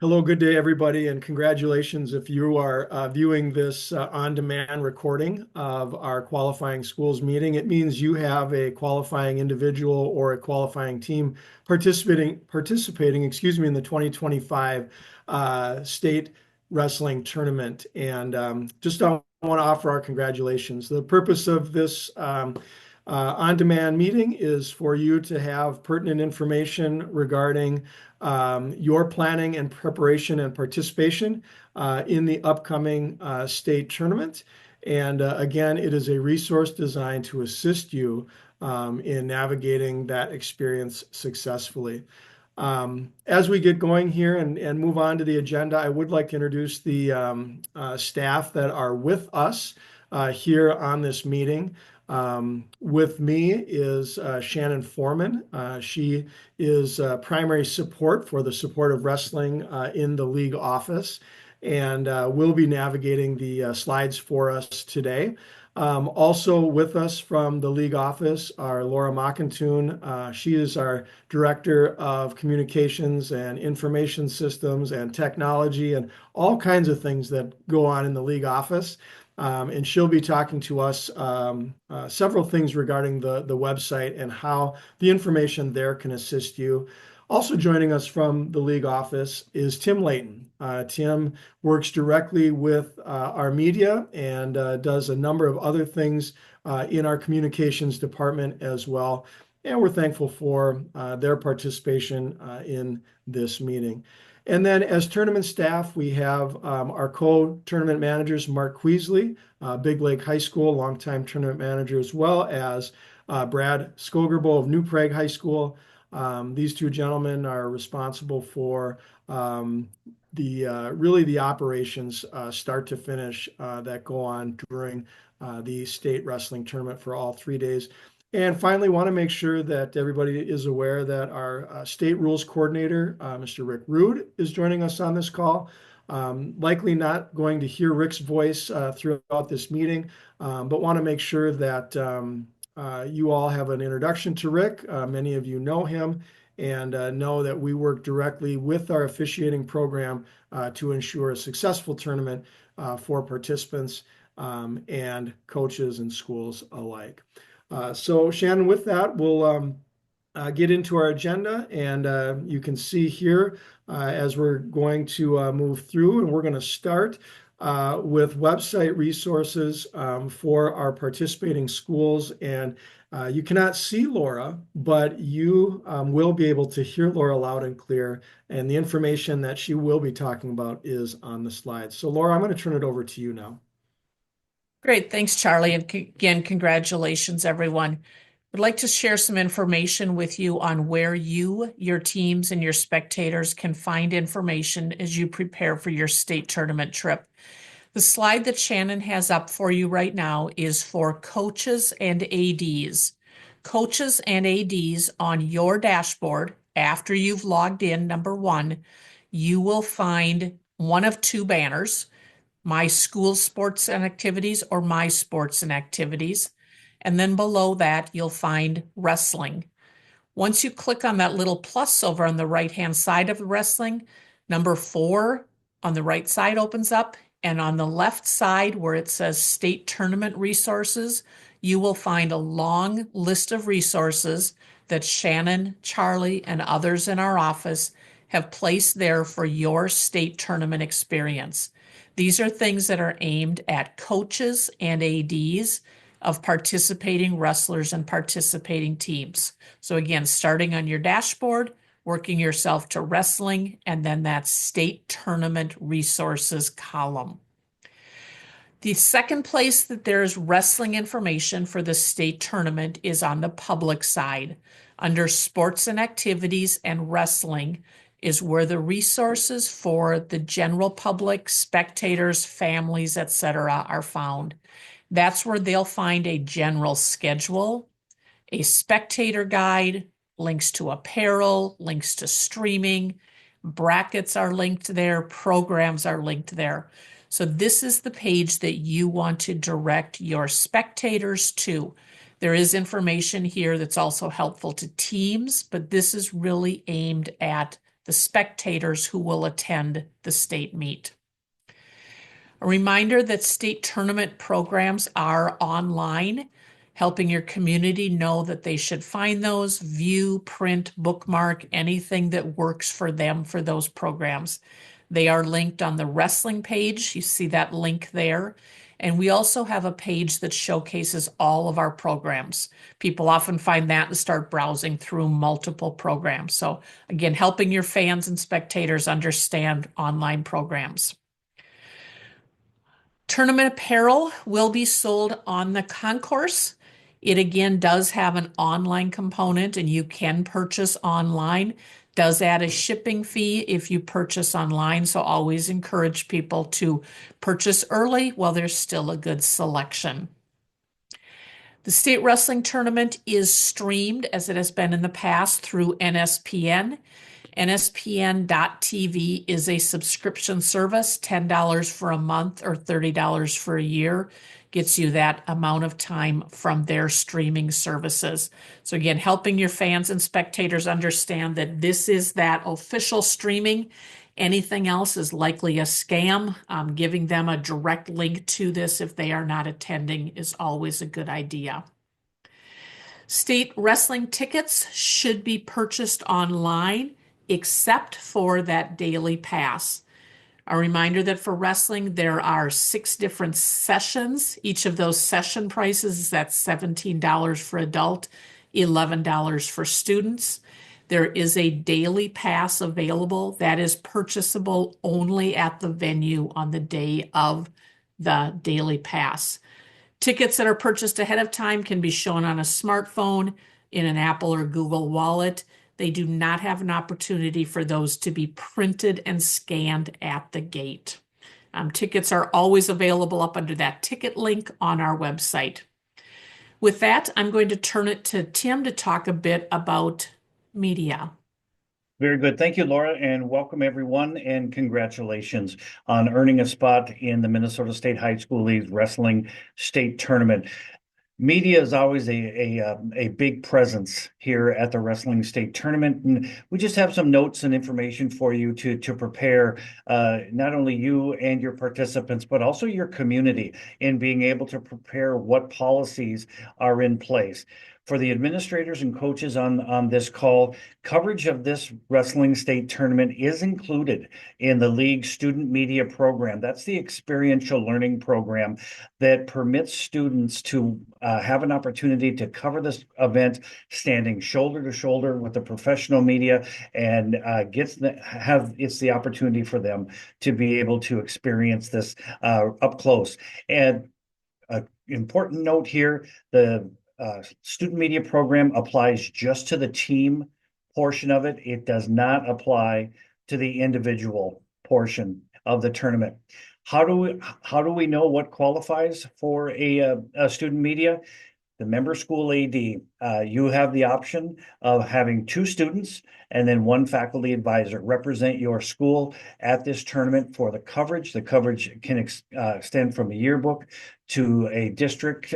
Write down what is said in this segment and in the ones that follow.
Hello, good day, everybody, and congratulations if you are viewing this on-demand recording of our qualifying schools meeting. It means you have a qualifying individual or a qualifying team participating, in the 2025 state wrestling tournament. And just want to offer our congratulations. The purpose of this on-demand meeting is for you to have pertinent information regarding your planning and preparation and participation in the upcoming state tournament. And again, it is a resource designed to assist you in navigating that experience successfully. As we get going here and move on to the agenda, I would like to introduce the staff that are with us here on this meeting. With me is Shannon Foreman. She is primary support for the support of wrestling in the league office, and will be navigating the slides for us today. Also with us from the league office are Laura Mockintoon. She is our Director of Communications and Information Systems and Technology and all kinds of things that go on in the league office. And she'll be talking to us several things regarding the website and how the information there can assist you. Also joining us from the league office is Tim Layton. Tim works directly with our media and does a number of other things in our communications department as well. And we're thankful for their participation in this meeting. And then as tournament staff, we have our co-tournament managers, Mark Queasley, Big Lake High School, longtime tournament manager, as well as Brad Skogerbo of New Prague High School. These two gentlemen are responsible for really the operations start to finish that go on during the state wrestling tournament for all 3 days. And finally, want to make sure that everybody is aware that our state rules coordinator, Mr. Rick Rude, is joining us on this call. Likely not going to hear Rick's voice throughout this meeting, but want to make sure that you all have an introduction to Rick. Many of you know him and know that we work directly with our officiating program to ensure a successful tournament for participants and coaches and schools alike. So Shannon, with that, we'll get into our agenda, and you can see here as we're going to move through, and we're going to start with website resources for our participating schools. And you cannot see Laura, but you will be able to hear Laura loud and clear, and the information that she will be talking about is on the slides. So Laura, I'm going to turn it over to you now. Great. Thanks, Charlie. And again, congratulations, everyone. I'd like to share some information with you on where you, your teams, and your spectators can find information as you prepare for your state tournament trip. The slide that Shannon has up for you right now is for coaches and ADs. Coaches and ADs on your dashboard, after you've logged in, number one, you will find one of two banners: My School Sports and Activities or My Sports and Activities. And then below that, you'll find Wrestling. Once you click on that little plus over on the right-hand side of the Wrestling, number 4 on the right side opens up. And on the left side where it says State Tournament Resources, you will find a long list of resources that Shannon, Charlie, and others in our office have placed there for your state tournament experience. These are things that are aimed at coaches and ADs of participating wrestlers and participating teams. So again, starting on your dashboard, working yourself to Wrestling, and then that State Tournament Resources column. The second place that there's wrestling information for the state tournament is on the public side. Under Sports and Activities and Wrestling is where the resources for the general public, spectators, families, etc. are found. That's where they'll find a general schedule, a spectator guide, links to apparel, links to streaming, brackets are linked there, programs are linked there. So this is the page that you want to direct your spectators to. There is information here that's also helpful to teams, but this is really aimed at the spectators who will attend the state meet. A reminder that state tournament programs are online, helping your community know that they should find those, view, print, bookmark, anything that works for them for those programs. They are linked on the wrestling page. You see that link there. And we also have a page that showcases all of our programs. People often find that and start browsing through multiple programs. So again, helping your fans and spectators understand online programs. Tournament apparel will be sold on the concourse. It again does have an online component and you can purchase online. Does add a shipping fee if you purchase online, so always encourage people to purchase early while there's still a good selection. The state wrestling tournament is streamed as it has been in the past through NSPN. NSPN.TV is a subscription service, $10 for a month or $30 for a year. Gets you that amount of time from their streaming services. So again, helping your fans and spectators understand that this is that official streaming. Anything else is likely a scam. Giving them a direct link to this if they are not attending is always a good idea. State wrestling tickets should be purchased online, except for that daily pass. A reminder that for wrestling, there are 6 different sessions. Each of those session prices is at $17 for adult, $11 for students. There is a daily pass available that is purchasable only at the venue on the day of the daily pass. Tickets that are purchased ahead of time can be shown on a smartphone, in an Apple or Google Wallet. They do not have an opportunity for those to be printed and scanned at the gate. Tickets are always available up under that ticket link on our website. With that, I'm going to turn it to Tim to talk a bit about media. Very good. Thank you, Laura, and welcome everyone, and congratulations on earning a spot in the Minnesota State High School League Wrestling State Tournament. Media is always a big presence here at the Wrestling State Tournament, and we just have some notes and information for you to prepare not only you and your participants, but also your community in being able to prepare what policies are in place. For the administrators and coaches on this call, coverage of this Wrestling State Tournament is included in the league student media program. That's the experiential learning program that permits students to have an opportunity to cover this event standing shoulder to shoulder with the professional media, and it's the opportunity for them to be able to experience this up close. And an important note here, the student media program applies just to the team portion of it. It does not apply to the individual portion of the tournament. How do we know what qualifies for a student media? The member school AD, you have the option of having 2 students and then 1 faculty advisor represent your school at this tournament for the coverage. The coverage can extend from a yearbook to a district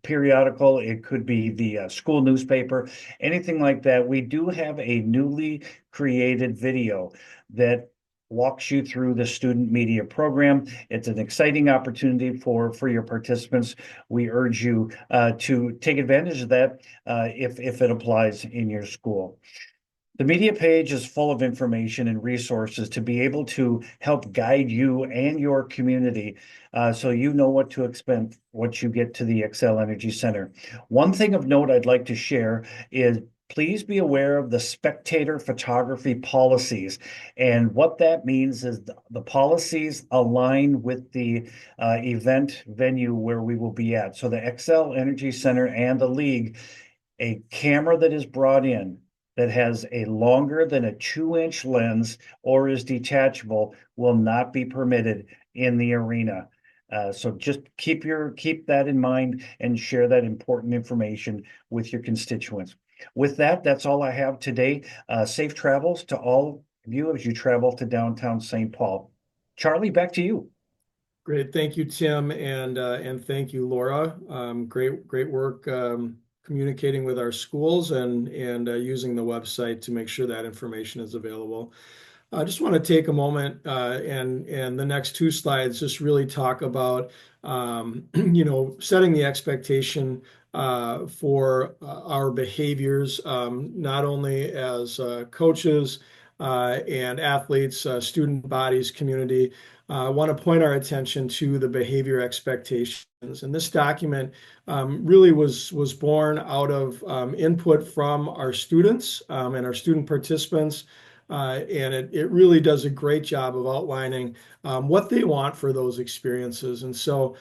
periodical. It could be the school newspaper, anything like that. We do have a newly created video that walks you through the student media program. It's an exciting opportunity for your participants. We urge you to take advantage of that if it applies in your school. The media page is full of information and resources to be able to help guide you and your community so you know what to expect once you get to the Xcel Energy Center. One thing of note I'd like to share is please be aware of the spectator photography policies. And what that means is the policies align with the event venue where we will be at. So the Xcel Energy Center and the league, a camera that is brought in that has a longer than a 2-inch lens or is detachable will not be permitted in the arena. So just keep that in mind and share that important information with your constituents. With that, that's all I have today. Safe travels to all of you as you travel to downtown St. Paul. Charlie, back to you. Great. Thank you, Tim, and thank you, Laura. Great work communicating with our schools and using the website to make sure that information is available. I just want to take a moment and the next two slides just really talk about setting the expectation for our behaviors, not only as coaches and athletes, student bodies, community. I want to point our attention to the behavior expectations. And this document really was born out of input from our students and our student participants. And it really does a great job of outlining what they want for those experiences. And so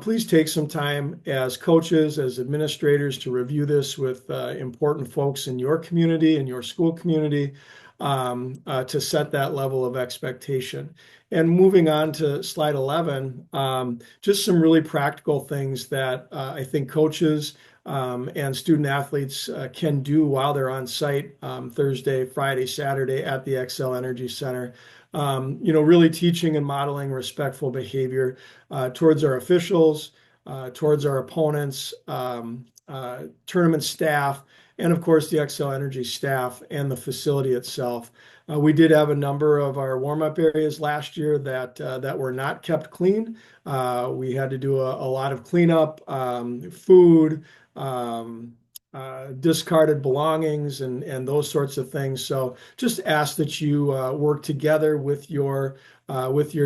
please take some time as coaches, as administrators, to review this with important folks in your community, in your school community, to set that level of expectation. And moving on to slide 11, just some really practical things that I think coaches and student athletes can do while they're on site Thursday, Friday, Saturday at the Xcel Energy Center. Really teaching and modeling respectful behavior towards our officials, towards our opponents, tournament staff, and of course the Xcel Energy staff and the facility itself. We did have a number of our warm-up areas last year that were not kept clean. We had to do a lot of cleanup, food, discarded belongings, and those sorts of things. So just ask that you work together with your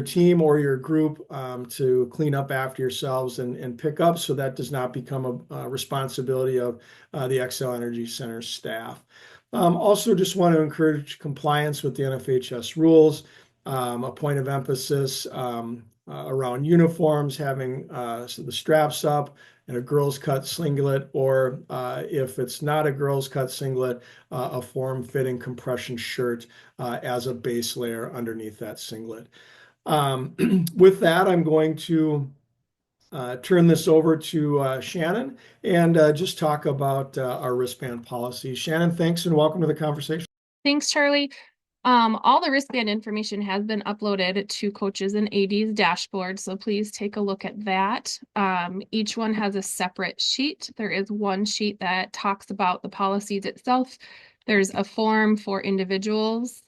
team or your group to clean up after yourselves and pick up, so that does not become a responsibility of the Xcel Energy Center staff. Also just want to encourage compliance with the NFHS rules, a point of emphasis around uniforms, having the straps up and a girls cut singlet, or if it's not a girls cut singlet, a form-fitting compression shirt as a base layer underneath that singlet. With that, I'm going to turn this over to Shannon and just talk about our wristband policy. Shannon, thanks and welcome to the conversation. Thanks, Charlie. All the wristband information has been uploaded to coaches and AD's dashboard, so please take a look at that. Each one has a separate sheet. There is one sheet that talks about the policies itself. There's a form for individuals.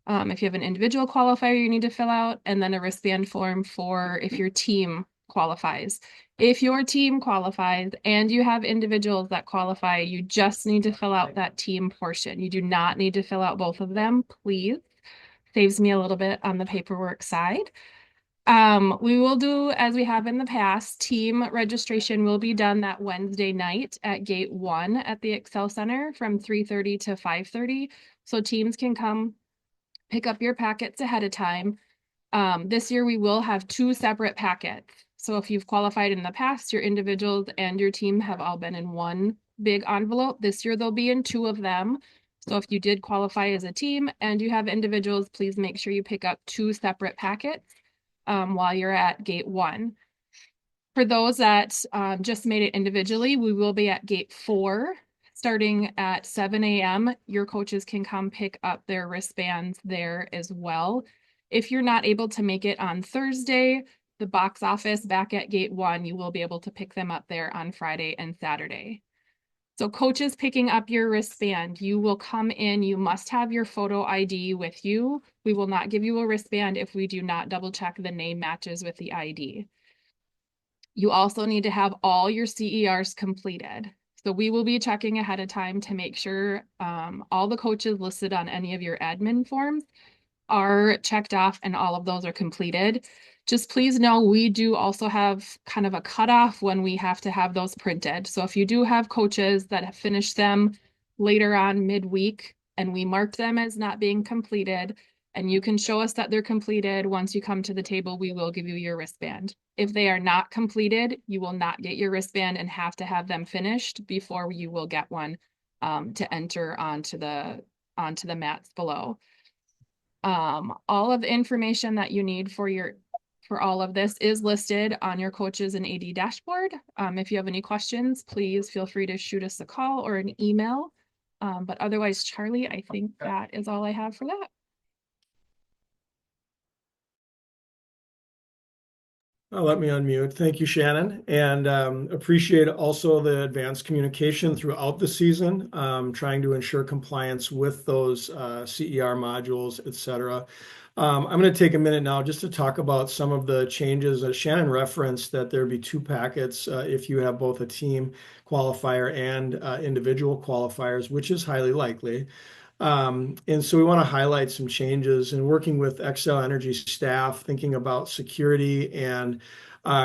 If you have an individual qualifier you need to fill out, and then a wristband form for if your team qualifies. If your team qualifies and you have individuals that qualify, you just need to fill out that team portion. You do not need to fill out both of them, please. Saves me a little bit on the paperwork side. We will do as we have in the past. Team registration will be done that Wednesday night at Gate 1 at the Xcel Center from 3:30 to 5:30. So teams can come pick up your packets ahead of time. This year we will have 2 separate packets. So if you've qualified in the past, your individuals and your team have all been in one big envelope. This year they'll be in 2 of them. So if you did qualify as a team and you have individuals, please make sure you pick up 2 separate packets while you're at Gate 1. For those that just made it individually, we will be at Gate 4 starting at 7 a.m. Your coaches can come pick up their wristbands there as well. If you're not able to make it on Thursday, the box office back at Gate 1, you will be able to pick them up there on Friday and Saturday. So coaches picking up your wristband, you will come in, you must have your photo ID with you. We will not give you a wristband if we do not double check the name matches with the ID. You also need to have all your CERs completed. So we will be checking ahead of time to make sure all the coaches listed on any of your admin forms are checked off and all of those are completed. Just please know we do also have kind of a cutoff when we have to have those printed. So if you do have coaches that have finished them later on midweek and we marked them as not being completed, and you can show us that they're completed, once you come to the table, we will give you your wristband. If they are not completed, you will not get your wristband and have to have them finished before you will get one to enter onto the mats below. All of the information that you need for all of this is listed on your coaches and AD dashboard. If you have any questions, please feel free to shoot us a call or an email. But otherwise, Charlie, I think that is all I have for that. Let me unmute. Thank you, Shannon, and appreciate also the advanced communication throughout the season, trying to ensure compliance with those CER modules, et cetera. I'm going to take a minute now just to talk about some of the changes. Shannon referenced that there'd be two packets if you have both a team qualifier and individual qualifiers, which is highly likely. And so we want to highlight some changes in working with Xcel Energy staff, thinking about security and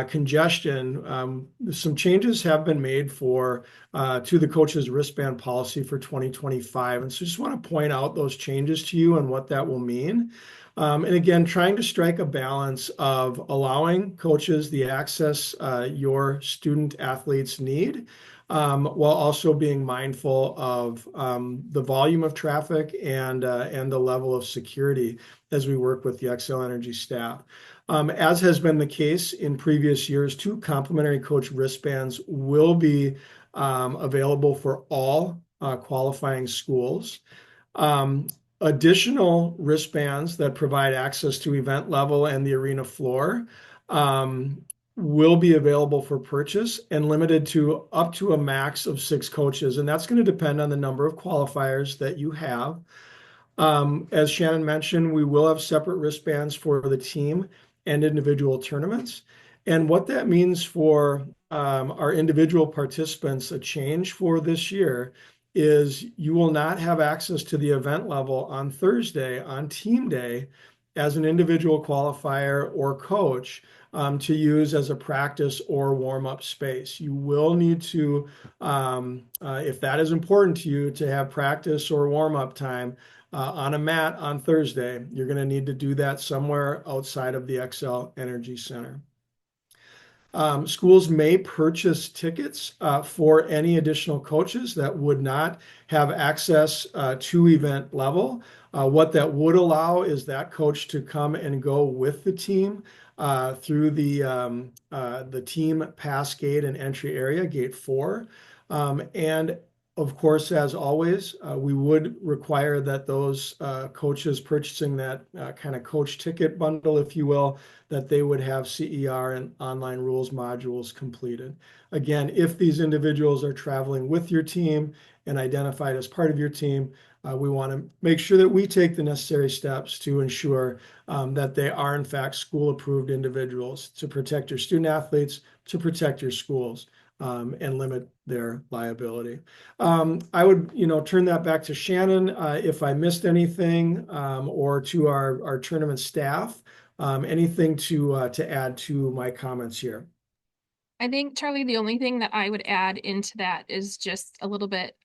congestion. Some changes have been made to the coach's wristband policy for 2025. And so just want to point out those changes to you and what that will mean. And again, trying to strike a balance of allowing coaches the access your student athletes need, while also being mindful of the volume of traffic and the level of security as we work with the Xcel Energy staff. As has been the case in previous years, 2 complimentary coach wristbands will be available for all qualifying schools. Additional wristbands that provide access to event level and the arena floor will be available for purchase and limited to up to a max of 6 coaches. And that's going to depend on the number of qualifiers that you have. As Shannon mentioned, we will have separate wristbands for the team and individual tournaments. And what that means for our individual participants, a change for this year, is you will not have access to the event level on Thursday on team day as an individual qualifier or coach to use as a practice or warm-up space. You will need to, if that is important to you, to have practice or warm-up time on a mat on Thursday. You're going to need to do that somewhere outside of the Xcel Energy Center. Schools may purchase tickets for any additional coaches that would not have access to event level. What that would allow is that coach to come and go with the team through the team pass gate and entry area, gate 4. And of course, as always, we would require that those coaches purchasing that kind of coach ticket bundle, if you will, that they would have CER and online rules modules completed. Again, if these individuals are traveling with your team and identified as part of your team, we want to make sure that we take the necessary steps to ensure that they are in fact school-approved individuals to protect your student athletes, to protect your schools. And limit their liability. I would, turn that back to Shannon if I missed anything, or to our tournament staff. Anything to add to my comments here? I think, Charlie, the only thing that I would add into that is just a little bit,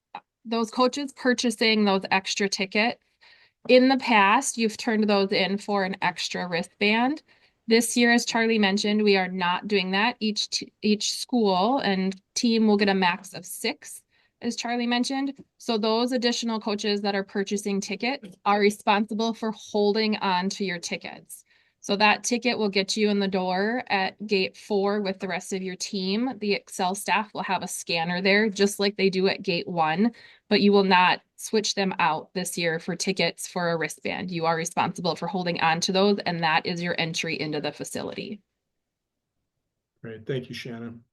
those coaches purchasing those extra tickets. In the past, you've turned those in for an extra wristband. This year, as Charlie mentioned, we are not doing that. Each school and team will get a max of 6, as Charlie mentioned. So those additional coaches that are purchasing tickets are responsible for holding on to your tickets. So that ticket will get you in the door at gate 4 with the rest of your team. The Xcel staff will have a scanner there, just like they do at gate 1, but you will not switch them out this year for tickets for a wristband. You are responsible for holding on to those, and that is your entry into the facility. Great, thank you, Shannon.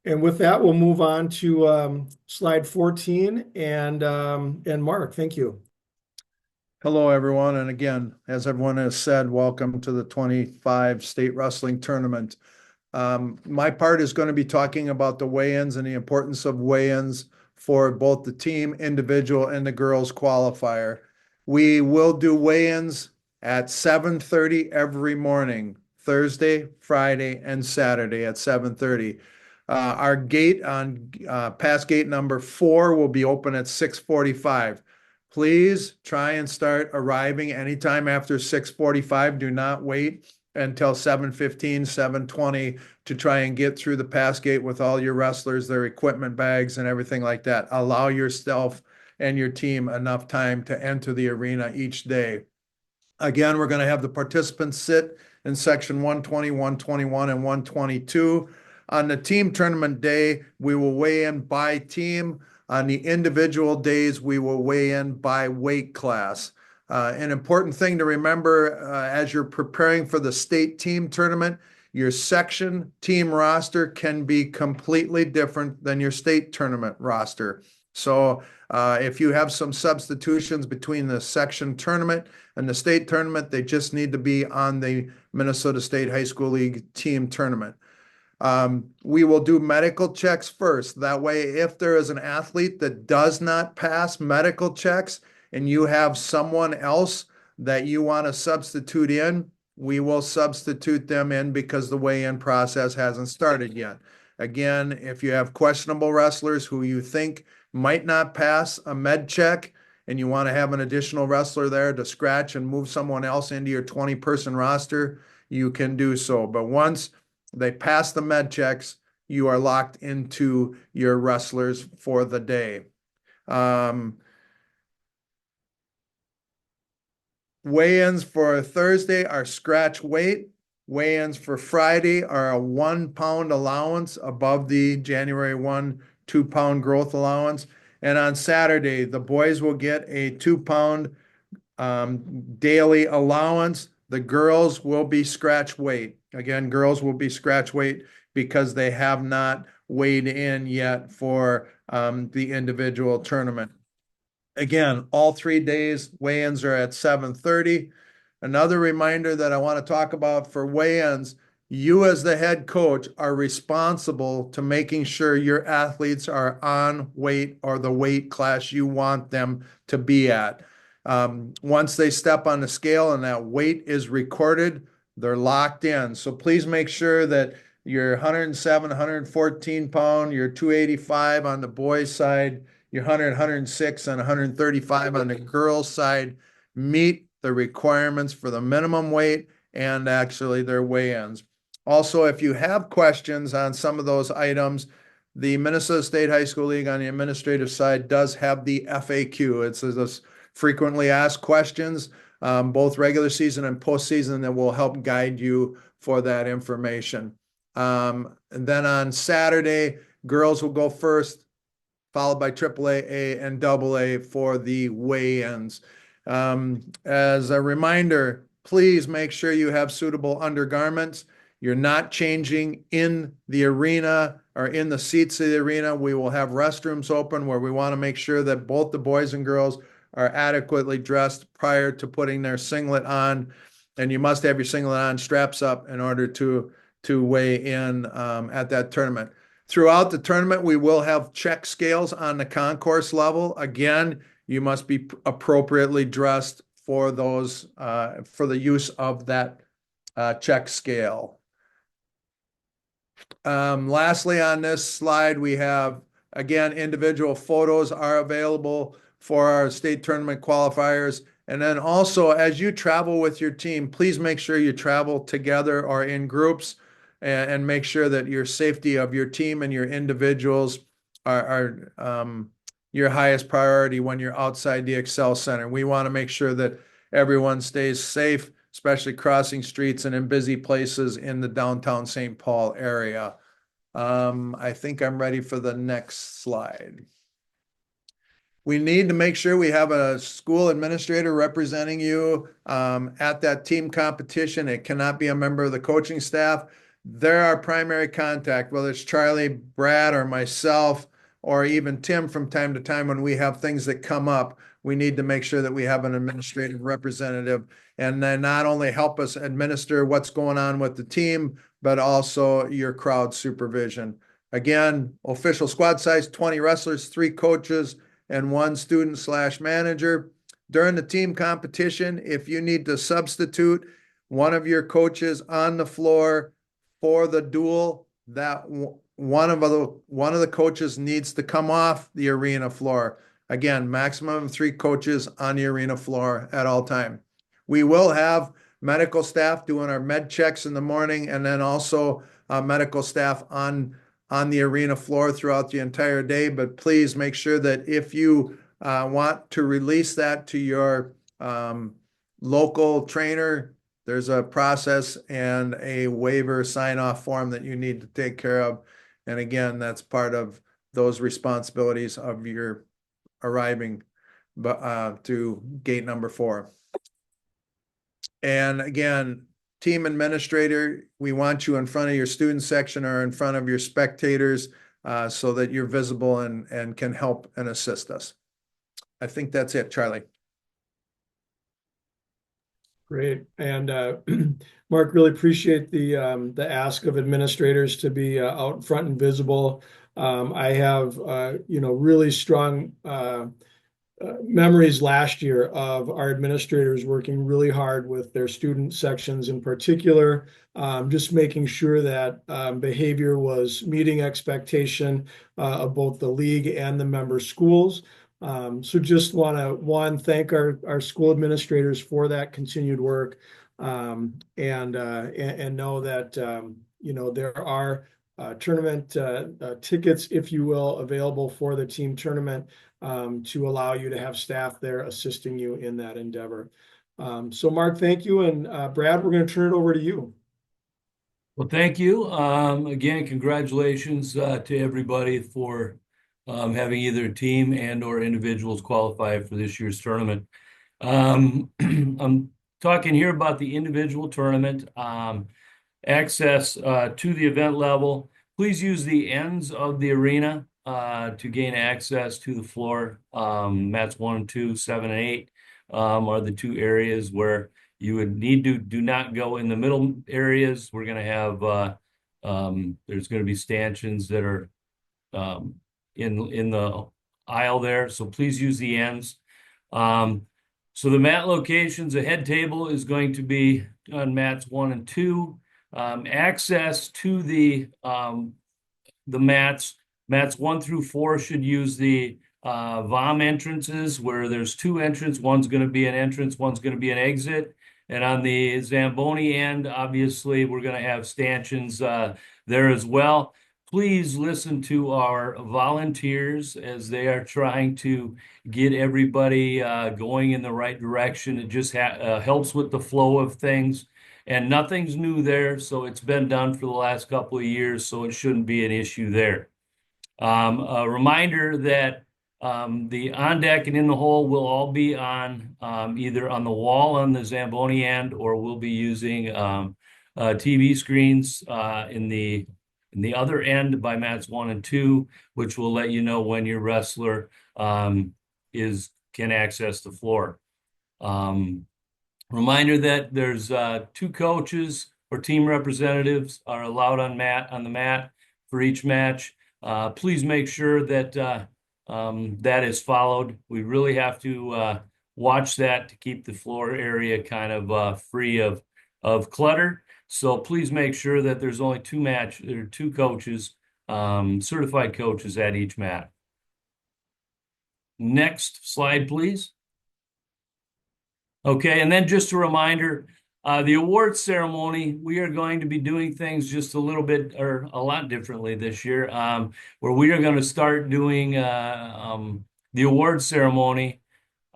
And with that, we'll move on to slide 14 and Mark, thank you. Hello, everyone. And again, as everyone has said, welcome to the 25 State Wrestling Tournament. My part is going to be talking about the weigh-ins and the importance of weigh-ins for both the team, individual, and the girls qualifier. We will do weigh-ins at 7:30 every morning, Thursday, Friday, and Saturday at 7:30. Our gate on pass gate number 4 will be open at 6:45. Please try and start arriving anytime after 6:45. Do not wait until 7:15, 7:20 to try and get through the pass gate with all your wrestlers, their equipment bags, and everything like that. Allow yourself and your team enough time to enter the arena each day. Again, we're going to have the participants sit in section 120, 121, and 122. On the team tournament day, we will weigh in by team. On the individual days, we will weigh in by weight class. An important thing to remember as you're preparing for the state team tournament, your section team roster can be completely different than your state tournament roster. So if you have some substitutions between the section tournament and the state tournament, they just need to be on the Minnesota State High School League team tournament. We will do medical checks first. That way, if there is an athlete that does not pass medical checks and you have someone else that you want to substitute in, we will substitute them in because the weigh-in process hasn't started yet. Again, if you have questionable wrestlers who you think might not pass a med check and you want to have an additional wrestler there to scratch and move someone else into your 20-person roster, you can do so. But once they pass the med checks, you are locked into your wrestlers for the day. Weigh-ins for Thursday are scratch weight. Weigh-ins for Friday are a 1 pound allowance above the January 1 2-pound growth allowance. And on Saturday, the boys will get a 2-pound daily allowance. The girls will be scratch weight. Again, girls will be scratch weight because they have not weighed in yet for the individual tournament. Again, all 3 days weigh-ins are at 7:30. Another reminder that I want to talk about for weigh-ins, you as the head coach are responsible to making sure your athletes are on weight or the weight class you want them to be at. Once they step on the scale and that weight is recorded, they're locked in. So please make sure that your 107, 114 pound, your 285 on the boys' side, your 100, 106, and 135 on the girls' side meet the requirements for the minimum weight and actually their weigh-ins. Also, if you have questions on some of those items, the Minnesota State High School League on the administrative side does have the FAQ. It's those frequently asked questions, both regular season and postseason, that will help guide you for that information. And then on Saturday, girls will go first, followed by AAA, A, and AA for the weigh-ins. As a reminder, please make sure you have suitable undergarments. You're not changing in the arena or in the seats of the arena. We will have restrooms open where we want to make sure that both the boys and girls are adequately dressed prior to putting their singlet on. And you must have your singlet on, straps up, in order to weigh in at that tournament. Throughout the tournament, we will have check scales on the concourse level. Again, you must be appropriately dressed for those, for the use of that check scale. Lastly, on this slide, we have, again, individual photos are available for our state tournament qualifiers. And then also, as you travel with your team, please make sure you travel together or in groups, and make sure that your safety of your team and your individuals are your highest priority when you're outside the Excel Center. We want to make sure that everyone stays safe, especially crossing streets and in busy places in the downtown St. Paul area. I think I'm ready for the next slide. We need to make sure we have a school administrator representing you at that team competition. It cannot be a member of the coaching staff. They're our primary contact, whether it's Charlie, Brad, or myself, or even Tim from time to time when we have things that come up. We need to make sure that we have an administrative representative, and then not only help us administer what's going on with the team, but also your crowd supervision. Again, official squad size, 20 wrestlers, 3 coaches, and 1 student/manager. During the team competition, if you need to substitute one of your coaches on the floor for the duel, that one of the coaches needs to come off the arena floor. Again, maximum of 3 coaches on the arena floor at all time. We will have medical staff doing our med checks in the morning, and then also medical staff on the arena floor throughout the entire day. But please make sure that if you want to release that to your local trainer, there's a process and a waiver sign-off form that you need to take care of. And again, that's part of those responsibilities of your arriving to gate number 4. And again, team administrator, we want you in front of your student section or in front of your spectators so that you're visible and can help and assist us. I think that's it, Charlie. Great. And Mark, really appreciate the ask of administrators to be out front and visible. I have really strong memories last year of our administrators working really hard with their student sections in particular, just making sure that behavior was meeting expectation of both the league and the member schools. So just want to thank our school administrators for that continued work, and know that there are tournament tickets, if you will, available for the team tournament to allow you to have staff there assisting you in that endeavor. So Mark, thank you, and Brad, we're going to turn it over to you. Well, thank you. Again, congratulations to everybody for having either a team and or individuals qualify for this year's tournament. I'm talking here about the individual tournament. Access to the event level. Please use the ends of the arena to gain access to the floor. Mats 1 and 2, 7 and 8 are the 2 areas where you would need to do not go in the middle areas. We're going to have there's going to be stanchions that are in the aisle there, so please use the ends. So the mat locations, the head table is going to be on mats 1 and 2. Access to the mats 1 through 4 should use the VOM entrances, where there's 2 entrances. One's going to be an entrance, one's going to be an exit. And on the Zamboni end, obviously, we're going to have stanchions there as well. Please listen to our volunteers as they are trying to get everybody going in the right direction. It just helps with the flow of things. And nothing's new there, so it's been done for the last couple of years, so it shouldn't be an issue there. A reminder that the on deck and in the hole will all be on either on the wall on the Zamboni end, or we'll be using TV screens in the other end by mats 1 and 2, which will let you know when your wrestler can access the floor. Reminder that there's 2 coaches or team representatives are allowed on the mat for each match. Please make sure that that is followed. We really have to watch that to keep the floor area kind of free of clutter. So please make sure that there's only 2 coaches, certified coaches at each mat. Next slide, please. Okay, and then just a reminder, the awards ceremony, we are going to be doing things just a little bit or a lot differently this year, where we are going to start doing the awards ceremony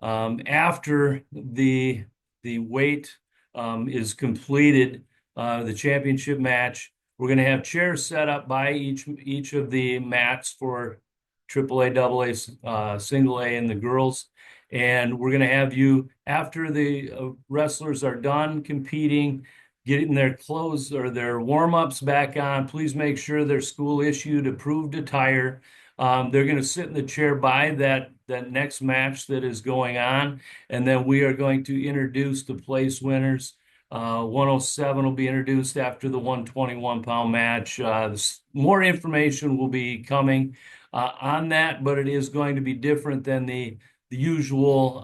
after the weight is completed, the championship match. We're going to have chairs set up by each of the mats for AAA, AA, single A, and the girls. And we're going to have you, after the wrestlers are done competing, getting their clothes or their warm-ups back on, please make sure their school-issued approved attire. They're going to sit in the chair by that next match that is going on. And then we are going to introduce the place winners. 107 will be introduced after the 121-pound match. More information will be coming on that, but it is going to be different than the usual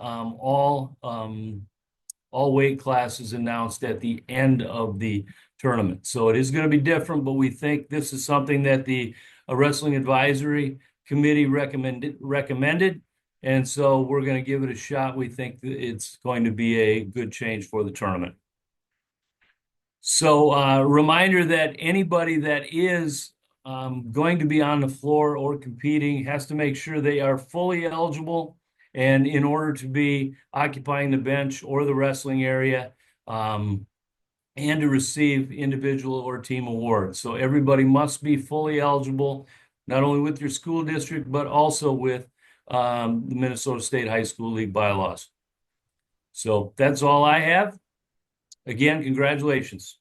all weight classes announced at the end of the tournament. So it is going to be different, but we think this is something that the Wrestling Advisory Committee recommended. And so we're going to give it a shot. We think that it's going to be a good change for the tournament. So reminder that anybody that is going to be on the floor or competing has to make sure they are fully eligible, and in order to be occupying the bench or the wrestling area, and to receive individual or team awards. So everybody must be fully eligible, not only with your school district, but also with the Minnesota State High School League bylaws. So that's all I have. Again, congratulations.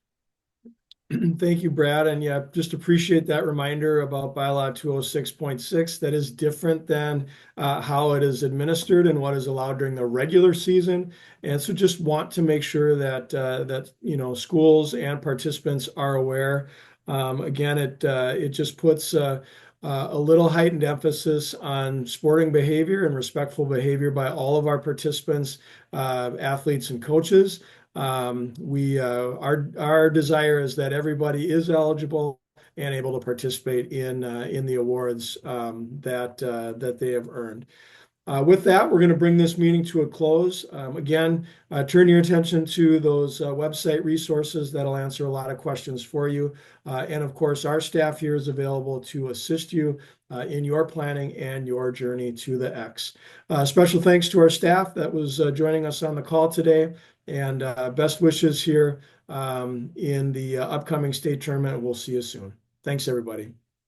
Thank you, Brad. And yeah, just appreciate that reminder about bylaw 206.6. That is different than how it is administered and what is allowed during the regular season. And so just want to make sure that schools and participants are aware. Again, it just puts a little heightened emphasis on sporting behavior and respectful behavior by all of our participants, athletes and coaches. Our desire is that everybody is eligible and able to participate in the awards that they have earned. With that, we're going to bring this meeting to a close. Again, turn your attention to those website resources that'll answer a lot of questions for you. And of course, our staff here is available to assist you in your planning and your journey to the X. Special thanks to our staff that was joining us on the call today, and best wishes here in the upcoming state tournament. We'll see you soon. Thanks, everybody.